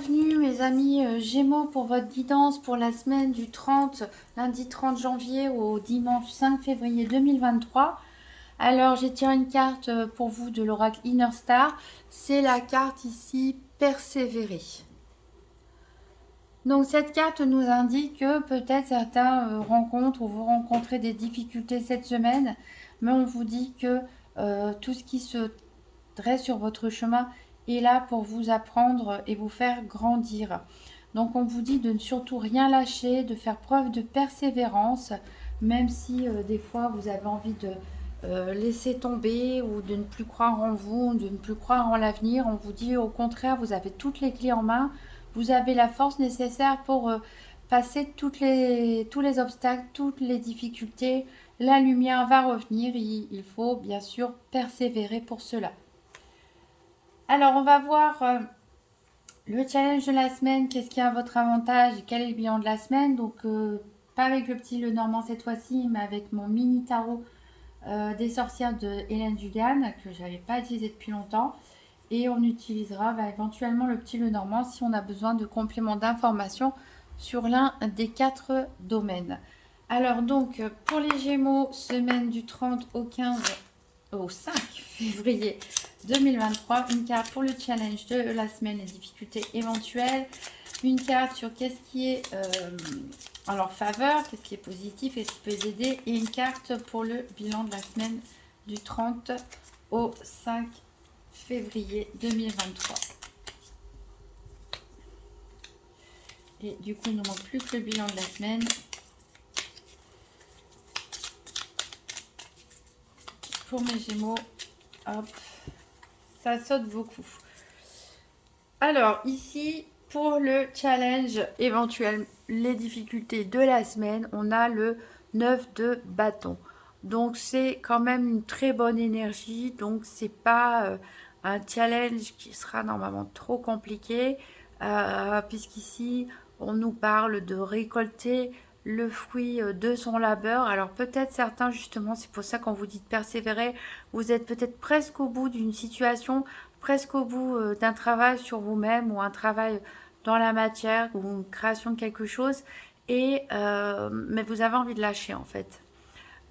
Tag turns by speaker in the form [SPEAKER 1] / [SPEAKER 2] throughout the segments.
[SPEAKER 1] bienvenue mes amis Gémeaux pour votre guidance pour la semaine du lundi 30 janvier au dimanche 5 février 2023. Alors j'ai tiré une carte pour vous de l'oracle Inner Star. C'est la carte ici persévérer. Donc cette carte nous indique que peut-être certains rencontrent ou vous rencontrez des difficultés cette semaine, mais on vous dit que tout ce qui se dresse sur votre chemin est là pour vous apprendre et vous faire grandir. Donc on vous dit de ne surtout rien lâcher, de faire preuve de persévérance, même si des fois vous avez envie de laisser tomber ou de ne plus croire en vous, de ne plus croire en l'avenir. On vous dit au contraire, vous avez toutes les clés en main, vous avez la force nécessaire pour passer tous les obstacles, toutes les difficultés. La lumière va revenir, il faut bien sûr persévérer pour cela. Alors, on va voir le challenge de la semaine. Qu'est-ce qui est à votre avantage et quel est le bilan de la semaine? Donc, pas avec le petit Lenormand cette fois-ci, mais avec mon mini tarot des sorcières de Hélène Dugan, que je n'avais pas utilisé depuis longtemps. Et on utilisera éventuellement le petit Lenormand si on a besoin de compléments d'informations sur l'un des 4 domaines. Alors, donc, pour les Gémeaux, semaine du 30 au 5 février 2023, une carte pour le challenge de la semaine, les difficultés éventuelles, une carte sur qu'est-ce qui est en leur faveur, qu'est-ce qui est positif et ce qui peut les aider, et une carte pour le bilan de la semaine du 30 au 5 février 2023. Et du coup, il ne manque plus que le bilan de la semaine. Pour mes Gémeaux, hop, ça saute beaucoup. Alors ici, pour le challenge éventuel, les difficultés de la semaine, on a le 9 de bâton. Donc c'est quand même une très bonne énergie. Donc c'est pas un challenge qui sera normalement trop compliqué, puisqu'ici on nous parle de récolter le fruit de son labeur. Alors peut-être certains, justement, c'est pour ça qu'on vous dit de persévérer, vous êtes peut-être presque au bout d'une situation, presque au bout d'un travail sur vous-même ou un travail dans la matière ou une création de quelque chose, mais vous avez envie de lâcher en fait.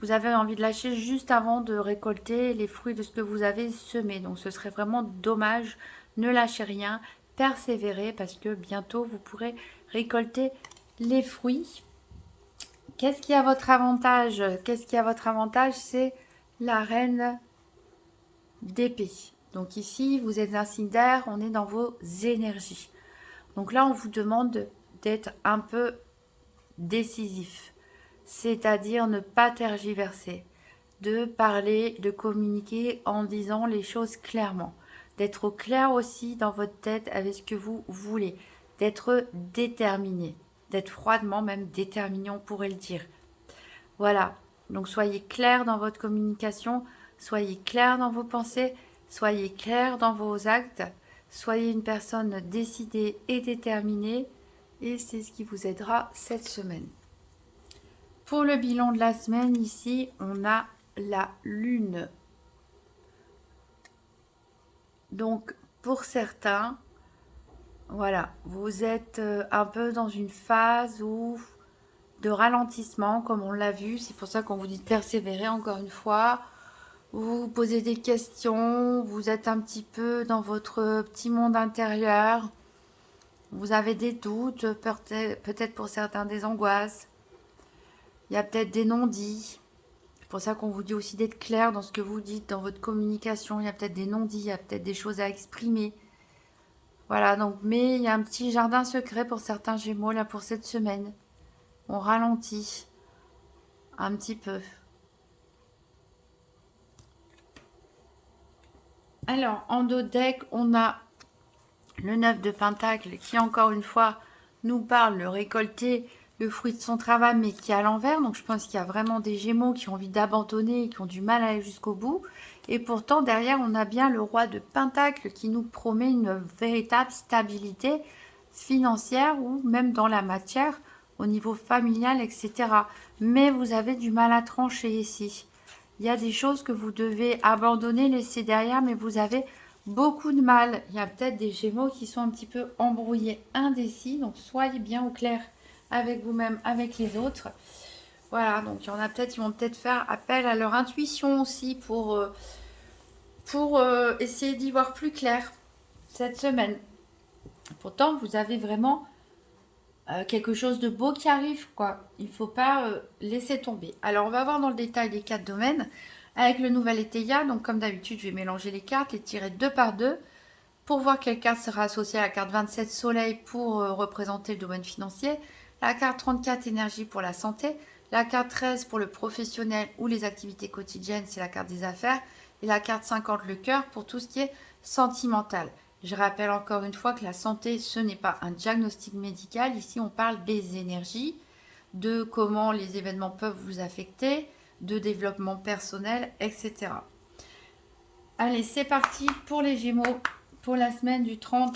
[SPEAKER 1] Vous avez envie de lâcher juste avant de récolter les fruits de ce que vous avez semé. Donc ce serait vraiment dommage. Ne lâchez rien, persévérez parce que bientôt vous pourrez récolter les fruits. Qu'est-ce qui a votre avantage? Qu'est-ce qui a votre avantage? C'est la reine d'épée. Donc ici, vous êtes un signe d'air, on est dans vos énergies. Donc là, on vous demande d'être un peu décisif, c'est-à-dire ne pas tergiverser, de parler, de communiquer en disant les choses clairement, d'être au clair aussi dans votre tête avec ce que vous voulez, d'être déterminé, d'être froidement même déterminé, on pourrait le dire. Voilà, donc soyez clair dans votre communication, soyez clair dans vos pensées, soyez clair dans vos actes, soyez une personne décidée et déterminée, et c'est ce qui vous aidera cette semaine. Pour le bilan de la semaine, ici, on a la lune. Donc, pour certains, voilà, vous êtes un peu dans une phase de ralentissement, comme on l'a vu. C'est pour ça qu'on vous dit de persévérer encore une fois. Vous vous posez des questions, vous êtes un petit peu dans votre petit monde intérieur. Vous avez des doutes, peut-être pour certains des angoisses. Il y a peut-être des non-dits. C'est pour ça qu'on vous dit aussi d'être clair dans ce que vous dites, dans votre communication. Il y a peut-être des non-dits, il y a peut-être des choses à exprimer. Voilà, donc, mais il y a un petit jardin secret pour certains Gémeaux là pour cette semaine. On ralentit un petit peu. Alors, en dos deck, on a le 9 de Pentacle qui, encore une fois, nous parle de récolter le fruit de son travail, mais qui est à l'envers. Donc, je pense qu'il y a vraiment des Gémeaux qui ont envie d'abandonner et qui ont du mal à aller jusqu'au bout. Et pourtant, derrière, on a bien le roi de Pentacle qui nous promet une véritable stabilité financière ou même dans la matière, au niveau familial, etc. Mais vous avez du mal à trancher ici. Il y a des choses que vous devez abandonner, laisser derrière, mais vous avez beaucoup de mal. Il y a peut-être des Gémeaux qui sont un petit peu embrouillés, indécis. Donc, soyez bien au clair avec vous-même, avec les autres. Voilà, donc il y en a peut-être, ils vont peut-être faire appel à leur intuition aussi pour essayer d'y voir plus clair cette semaine. Pourtant, vous avez vraiment quelque chose de beau qui arrive, quoi. Il ne faut pas laisser tomber. Alors, on va voir dans le détail les 4 domaines avec le nouvel Étéia. Donc, comme d'habitude, je vais mélanger les cartes, les tirer 2 par 2 pour voir quelle carte sera associée à la carte 27 Soleil pour représenter le domaine financier, la carte 34 Énergie pour la santé, la carte 13 pour le professionnel ou les activités quotidiennes, c'est la carte des affaires, et la carte 50 le cœur pour tout ce qui est sentimental. Je rappelle encore une fois que la santé, ce n'est pas un diagnostic médical. Ici, on parle des énergies, de comment les événements peuvent vous affecter, de développement personnel, etc. Allez, c'est parti pour les Gémeaux pour la semaine du 30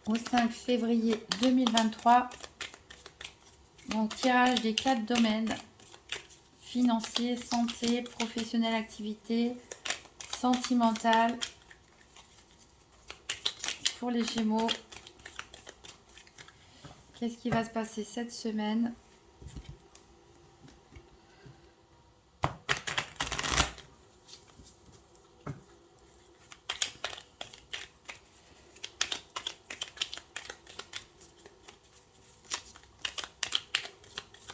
[SPEAKER 1] au 5 février 2023. Donc, tirage des 4 domaines: financier, santé, professionnel, activité, sentimental. Pour les Gémeaux, qu'est-ce qui va se passer cette semaine?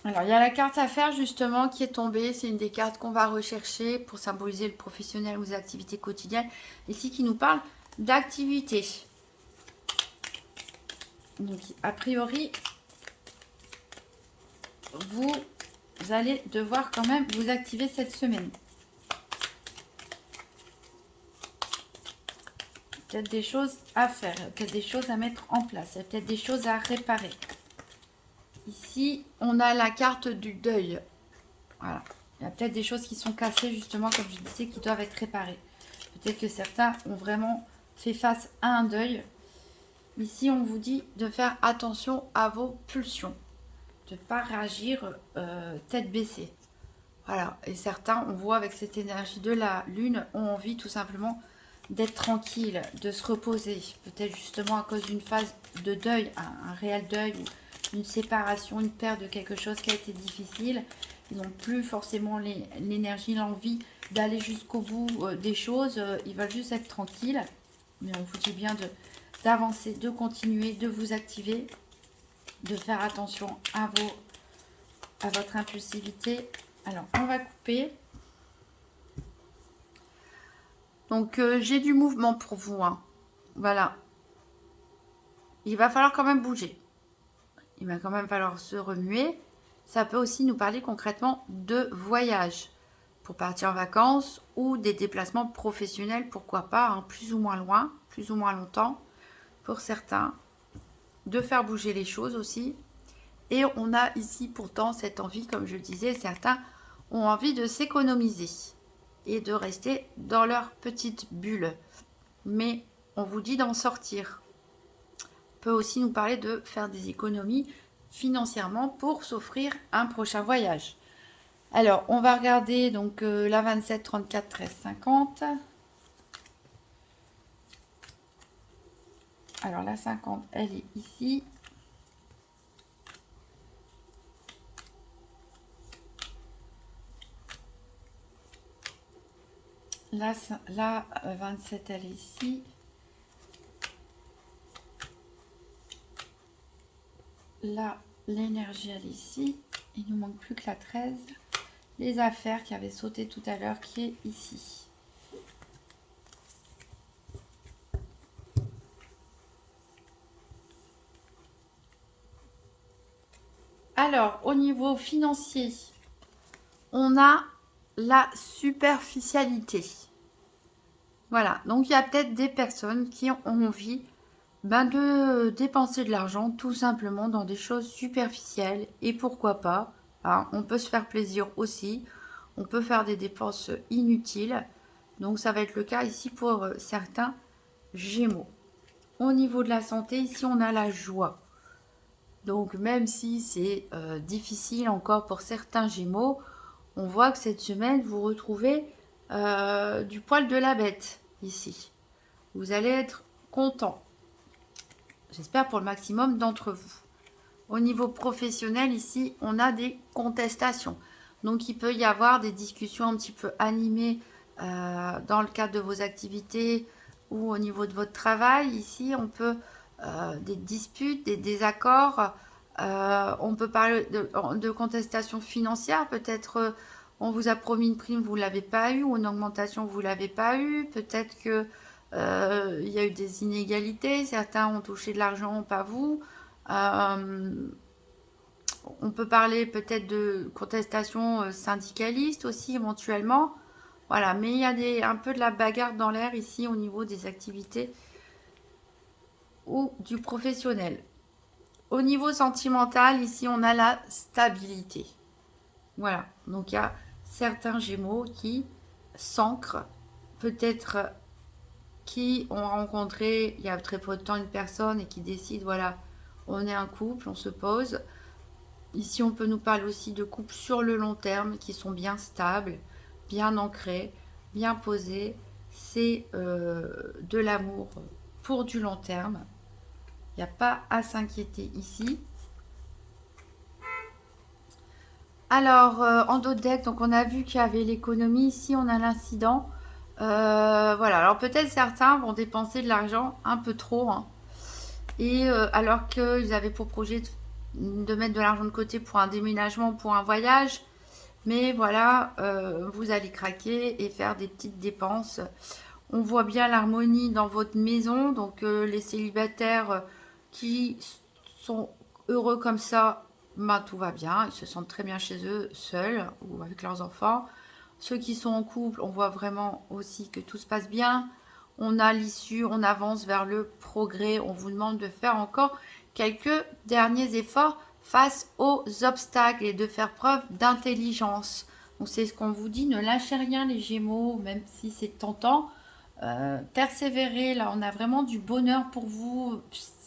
[SPEAKER 1] Alors, il y a la carte affaires justement qui est tombée. C'est une des cartes qu'on va rechercher pour symboliser le professionnel ou les activités quotidiennes. Ici, qui nous parle d'activité. Donc, a priori, vous allez devoir quand même vous activer cette semaine. Peut-être des choses à faire, peut-être des choses à mettre en place, peut-être des choses à réparer. Ici, on a la carte du deuil. Voilà. Il y a peut-être des choses qui sont cassées, justement, comme je disais, qui doivent être réparées. Peut-être que certains ont vraiment fait face à un deuil. Ici, on vous dit de faire attention à vos pulsions. De ne pas réagir tête baissée. Voilà. Et certains, on voit avec cette énergie de la lune, ont envie tout simplement d'être tranquille, de se reposer. Peut-être justement à cause d'une phase de deuil, un réel deuil, une séparation, une perte de quelque chose qui a été difficile. Ils n'ont plus forcément l'énergie, l'envie d'aller jusqu'au bout des choses. Ils veulent juste être tranquilles. Mais on vous dit bien d'avancer, de continuer, de vous activer, de faire attention à votre impulsivité. Alors, on va couper. Donc, j'ai du mouvement pour vous. Hein. Voilà. Il va falloir quand même bouger. Il va quand même falloir se remuer. Ça peut aussi nous parler concrètement de voyage pour partir en vacances ou des déplacements professionnels, pourquoi pas, hein, plus ou moins loin, plus ou moins longtemps pour certains. De faire bouger les choses aussi. Et on a ici pourtant cette envie, comme je le disais, certains ont envie de s'économiser et de rester dans leur petite bulle. Mais on vous dit d'en sortir. On peut aussi nous parler de faire des économies financièrement pour s'offrir un prochain voyage. Alors, on va regarder donc la 27, 34, 13, 50. Alors, la 50, elle est ici. La 27, elle est ici. Là, l'énergie, elle est ici. Il nous manque plus que la 13. Les affaires qui avaient sauté tout à l'heure, qui est ici. Alors, au niveau financier, on a la superficialité. Voilà, donc il y a peut-être des personnes qui ont envie de dépenser de l'argent tout simplement dans des choses superficielles. Et pourquoi pas, hein, on peut se faire plaisir aussi. On peut faire des dépenses inutiles. Donc ça va être le cas ici pour certains Gémeaux. Au niveau de la santé, ici on a la joie. Donc même si c'est difficile encore pour certains Gémeaux, on voit que cette semaine vous retrouvez du poil de la bête ici. Vous allez être content. J'espère pour le maximum d'entre vous. Au niveau professionnel, ici, on a des contestations. Donc, il peut y avoir des discussions un petit peu animées dans le cadre de vos activités ou au niveau de votre travail. Ici, on peut des disputes, des désaccords. On peut parler de contestation financière. Peut-être on vous a promis une prime, vous ne l'avez pas eu, ou une augmentation, vous ne l'avez pas eu. Peut-être que il y a eu des inégalités. Certains ont touché de l'argent, pas vous. On peut parler peut-être de contestation syndicaliste aussi éventuellement. Voilà, mais il y a un peu de la bagarre dans l'air ici au niveau des activités ou du professionnel. Au niveau sentimental, ici on a la stabilité. Voilà, donc il y a certains Gémeaux qui s'ancrent, peut-être qui ont rencontré il y a très peu de temps une personne et qui décident, voilà, on est un couple, on se pose. Ici, on peut nous parler aussi de couples sur le long terme qui sont bien stables, bien ancrés, bien posés. C'est de l'amour pour du long terme. Il n'y a pas à s'inquiéter ici. Alors, en dos de deck, donc on a vu qu'il y avait l'économie. Ici, on a l'incident. Voilà, alors peut-être certains vont dépenser de l'argent un peu trop, hein. Et alors qu'ils avaient pour projet de mettre de l'argent de côté pour un déménagement, pour un voyage, mais voilà, vous allez craquer et faire des petites dépenses. On voit bien l'harmonie dans votre maison, donc les célibataires qui sont heureux comme ça, ben, tout va bien, ils se sentent très bien chez eux, seuls ou avec leurs enfants. Ceux qui sont en couple, on voit vraiment aussi que tout se passe bien. On a l'issue, on avance vers le progrès. On vous demande de faire encore quelques derniers efforts face aux obstacles et de faire preuve d'intelligence. Donc c'est ce qu'on vous dit, ne lâchez rien les Gémeaux, même si c'est tentant. Persévérez, là on a vraiment du bonheur pour vous.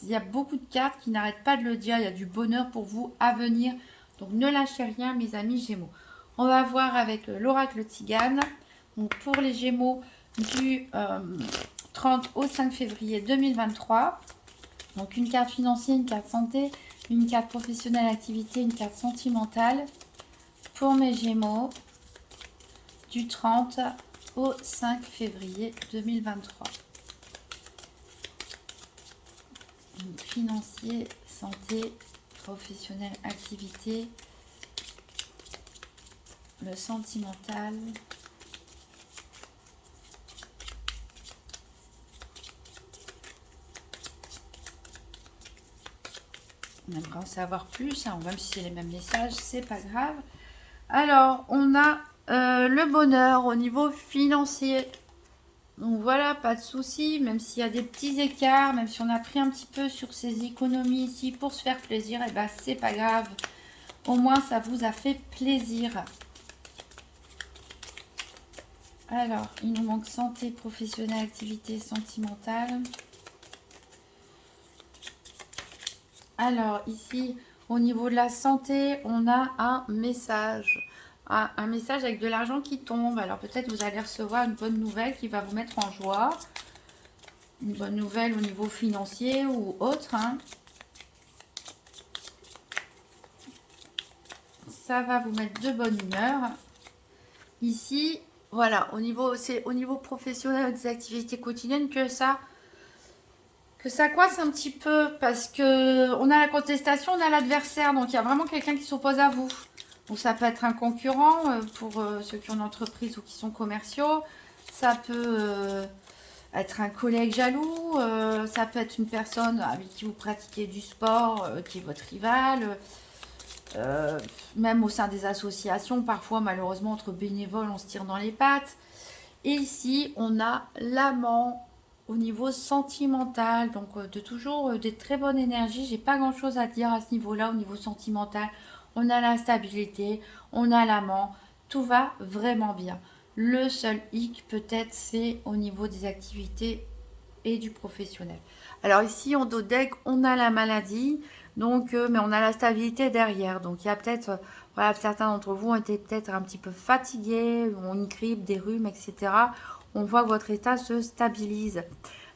[SPEAKER 1] Il y a beaucoup de cartes qui n'arrêtent pas de le dire, il y a du bonheur pour vous à venir. Donc ne lâchez rien mes amis Gémeaux. On va voir avec l'oracle Tzigane. Donc pour les Gémeaux du 30 au 5 février 2023. Donc une carte financière, une carte santé, une carte professionnelle activité, une carte sentimentale. Pour mes Gémeaux du 30 au 5 février 2023. Donc, financier, santé, professionnel, activité, le sentimental. On aimerait en savoir plus, hein, même si c'est les mêmes messages, c'est pas grave. Alors, on a le bonheur au niveau financier. Donc voilà, pas de souci, même s'il y a des petits écarts, même si on a pris un petit peu sur ces économies ici pour se faire plaisir, et ben c'est pas grave. Au moins, ça vous a fait plaisir. Alors, il nous manque santé, professionnelle, activité, sentimentale. Alors, ici, au niveau de la santé, on a un message. Un message avec de l'argent qui tombe. Alors, peut-être vous allez recevoir une bonne nouvelle qui va vous mettre en joie. Une bonne nouvelle au niveau financier ou autre, hein. Ça va vous mettre de bonne humeur. Ici, voilà, c'est au niveau professionnel des activités quotidiennes que ça coince un petit peu parce que on a la contestation, on a l'adversaire, donc il y a vraiment quelqu'un qui s'oppose à vous. Donc ça peut être un concurrent pour ceux qui ont une entreprise ou qui sont commerciaux. Ça peut être un collègue jaloux. Ça peut être une personne avec qui vous pratiquez du sport, qui est votre rival. Même au sein des associations, parfois malheureusement entre bénévoles, on se tire dans les pattes. Et ici, on a l'amant au niveau sentimental, donc de toujours des très bonnes énergies. J'ai pas grand chose à dire à ce niveau-là, au niveau sentimental. On a la stabilité, on a l'amant, tout va vraiment bien. Le seul hic peut-être c'est au niveau des activités et du professionnel. Alors ici en dos de deck, on a la maladie, donc mais on a la stabilité derrière. Donc il y a peut-être, voilà, certains d'entre vous ont été peut-être un petit peu fatigués, ont une grippe, des rhumes, etc. On voit que votre état se stabilise.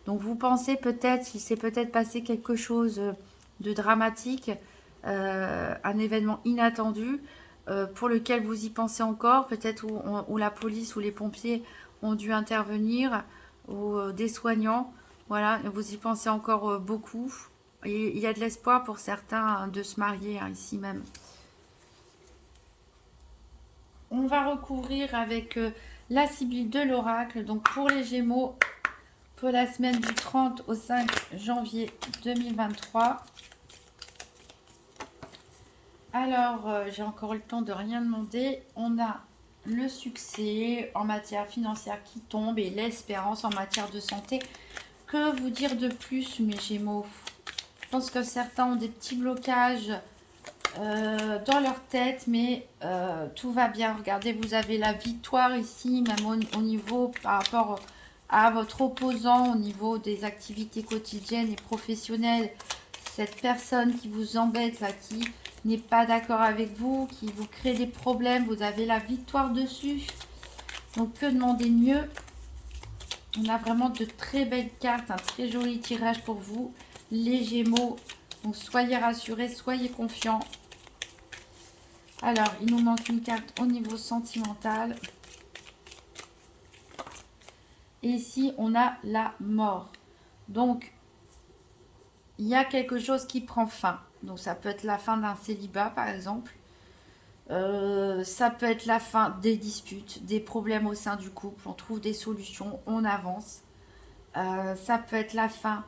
[SPEAKER 1] Donc vous pensez peut-être, il s'est peut-être passé quelque chose de dramatique, un événement inattendu pour lequel vous y pensez encore, peut-être où la police ou les pompiers ont dû intervenir, ou des soignants, voilà, vous y pensez encore beaucoup. Et il y a de l'espoir pour certains hein, de se marier hein, ici même. On va recouvrir avec la Sibylle de l'oracle, donc pour les Gémeaux, pour la semaine du 30 au 5 janvier 2023. Alors, j'ai encore eu le temps de rien demander. On a le succès en matière financière qui tombe et l'espérance en matière de santé. Que vous dire de plus, mes Gémeaux? Je pense que certains ont des petits blocages dans leur tête, mais tout va bien. Regardez, vous avez la victoire ici, même au niveau par rapport à votre opposant, au niveau des activités quotidiennes et professionnelles. Cette personne qui vous embête là, qui n'est pas d'accord avec vous, qui vous crée des problèmes, vous avez la victoire dessus. Donc que demander de mieux? On a vraiment de très belles cartes, un très joli tirage pour vous, les Gémeaux. Donc soyez rassurés, soyez confiants. Alors, il nous manque une carte au niveau sentimental. Et ici, on a la mort. Donc, il y a quelque chose qui prend fin. Donc, ça peut être la fin d'un célibat, par exemple. Ça peut être la fin des disputes, des problèmes au sein du couple. On trouve des solutions, on avance. Ça peut être la fin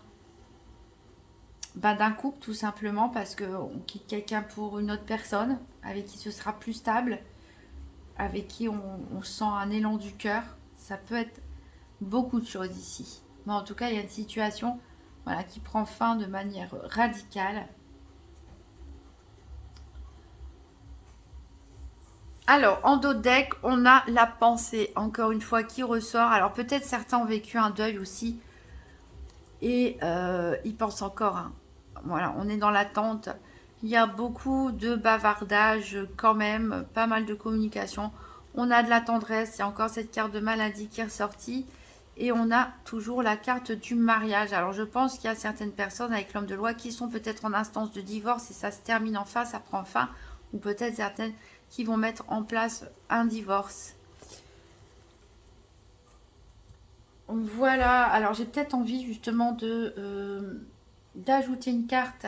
[SPEAKER 1] d'un couple, tout simplement, parce qu'on quitte quelqu'un pour une autre personne, avec qui ce sera plus stable, avec qui on sent un élan du cœur. Ça peut être beaucoup de choses ici. Mais en tout cas, il y a une situation voilà, qui prend fin de manière radicale. Alors, en dos de deck, on a la pensée, encore une fois, qui ressort. Alors, peut-être certains ont vécu un deuil aussi. Et ils pensent encore. Hein. Voilà, on est dans l'attente. Il y a beaucoup de bavardage quand même, pas mal de communication. On a de la tendresse, il y a encore cette carte de maladie qui est ressortie. Et on a toujours la carte du mariage. Alors je pense qu'il y a certaines personnes avec l'homme de loi qui sont peut-être en instance de divorce et ça se termine enfin, ça prend fin. Ou peut-être certaines qui vont mettre en place un divorce. Voilà, alors j'ai peut-être envie justement d'ajouter une carte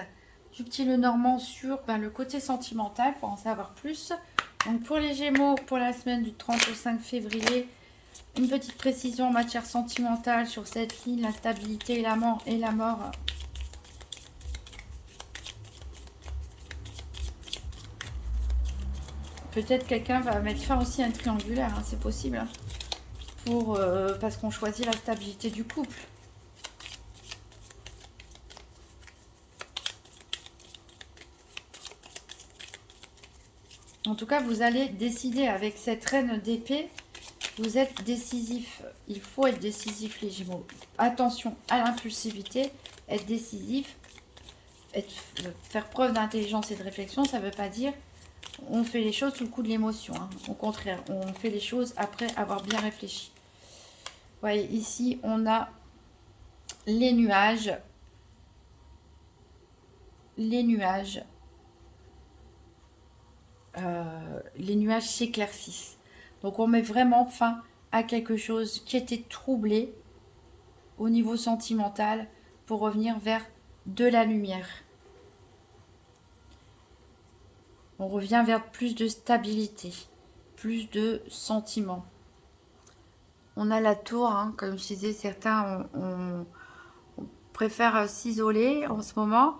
[SPEAKER 1] du petit Lenormand sur le côté sentimental pour en savoir plus. Donc pour les Gémeaux, pour la semaine du 30 au 5 février, une petite précision en matière sentimentale sur cette ligne, la stabilité et la mort. Peut-être quelqu'un va mettre fin aussi à un triangulaire, hein, c'est possible. Hein, parce qu'on choisit la stabilité du couple. En tout cas, vous allez décider avec cette reine d'épée. Vous êtes décisif. Il faut être décisif, les Gémeaux. Attention à l'impulsivité. Être décisif. Faire preuve d'intelligence et de réflexion, ça ne veut pas dire on fait les choses sous le coup de l'émotion. Hein. Au contraire, on fait les choses après avoir bien réfléchi. Vous voyez, ici, on a les nuages. Les nuages. Les nuages s'éclaircissent. Donc on met vraiment fin à quelque chose qui était troublé au niveau sentimental pour revenir vers de la lumière. On revient vers plus de stabilité, plus de sentiments. On a la tour, hein, comme je disais, certains on préfère s'isoler en ce moment.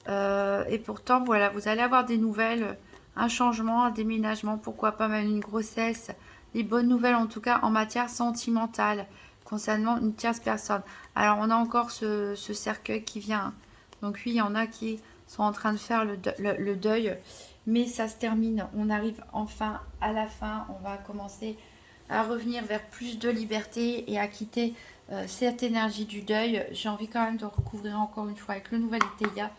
[SPEAKER 1] Et pourtant, voilà, vous allez avoir des nouvelles, un changement, un déménagement, pourquoi pas même une grossesse. Des bonnes nouvelles en tout cas en matière sentimentale concernant une tierce personne. Alors on a encore ce cercueil qui vient. Donc oui, il y en a qui sont en train de faire le deuil. Mais ça se termine. On arrive enfin à la fin. On va commencer à revenir vers plus de liberté et à quitter cette énergie du deuil. J'ai envie quand même de recouvrir encore une fois avec le nouvel Eteia.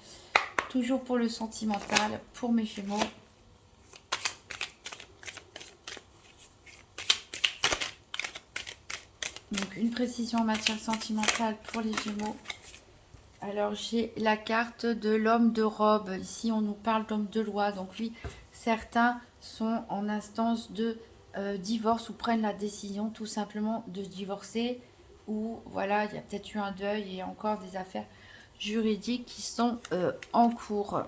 [SPEAKER 1] Toujours pour le sentimental, pour mes Gémeaux. Donc une précision en matière sentimentale pour les Gémeaux. Alors j'ai la carte de l'homme de robe. Ici on nous parle d'homme de loi. Donc oui, certains sont en instance de divorce ou prennent la décision tout simplement de divorcer. Ou voilà, il y a peut-être eu un deuil et encore des affaires juridiques qui sont en cours.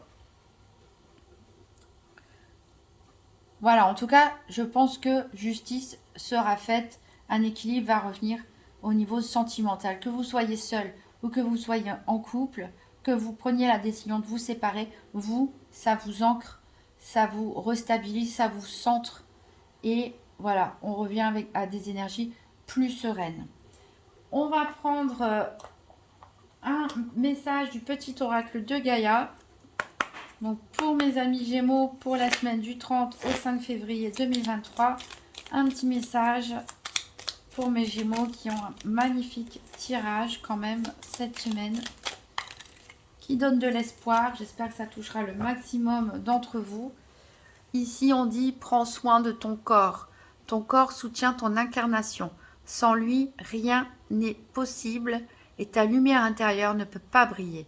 [SPEAKER 1] Voilà, en tout cas, je pense que justice sera faite, un équilibre va revenir au niveau sentimental. Que vous soyez seul ou que vous soyez en couple, que vous preniez la décision de vous séparer, vous, ça vous ancre, ça vous restabilise, ça vous centre. Et voilà, on revient à des énergies plus sereines. On va prendre un message du petit oracle de Gaïa. Donc pour mes amis Gémeaux, pour la semaine du 30 au 5 février 2023, un petit message pour mes Gémeaux qui ont un magnifique tirage quand même cette semaine, qui donne de l'espoir. J'espère que ça touchera le maximum d'entre vous. Ici on dit prends soin de ton corps. Ton corps soutient ton incarnation. Sans lui, rien n'est possible et ta lumière intérieure ne peut pas briller.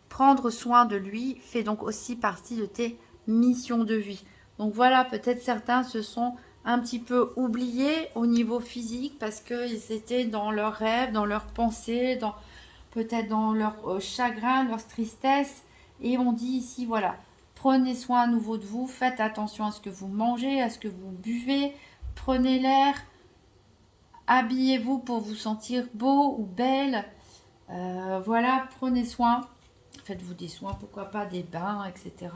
[SPEAKER 1] Prendre soin de lui fait donc aussi partie de tes missions de vie. Donc voilà, peut-être certains se sont un petit peu oubliés au niveau physique parce qu'ils étaient dans leurs rêves, dans leurs pensées, peut-être dans leur chagrin, leur tristesse. Et on dit ici, voilà, prenez soin à nouveau de vous, faites attention à ce que vous mangez, à ce que vous buvez, prenez l'air, habillez-vous pour vous sentir beau ou belle. Voilà, prenez soin. Faites-vous des soins, pourquoi pas des bains, etc.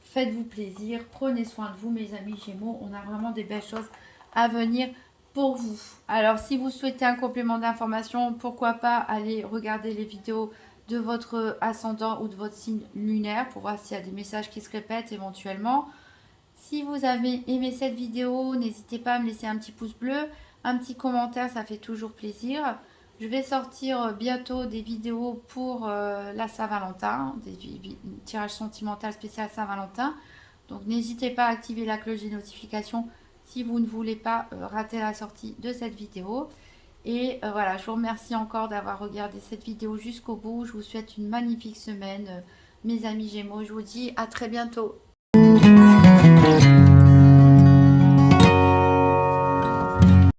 [SPEAKER 1] Faites-vous plaisir, prenez soin de vous, mes amis Gémeaux. On a vraiment des belles choses à venir pour vous. Alors, si vous souhaitez un complément d'information, pourquoi pas aller regarder les vidéos de votre ascendant ou de votre signe lunaire pour voir s'il y a des messages qui se répètent éventuellement. Si vous avez aimé cette vidéo, n'hésitez pas à me laisser un petit pouce bleu, un petit commentaire, ça fait toujours plaisir. Je vais sortir bientôt des vidéos pour la Saint-Valentin, des tirages sentimental spécial Saint-Valentin. Donc n'hésitez pas à activer la cloche des notifications si vous ne voulez pas rater la sortie de cette vidéo. Et voilà, je vous remercie encore d'avoir regardé cette vidéo jusqu'au bout. Je vous souhaite une magnifique semaine, mes amis Gémeaux. Je vous dis à très bientôt.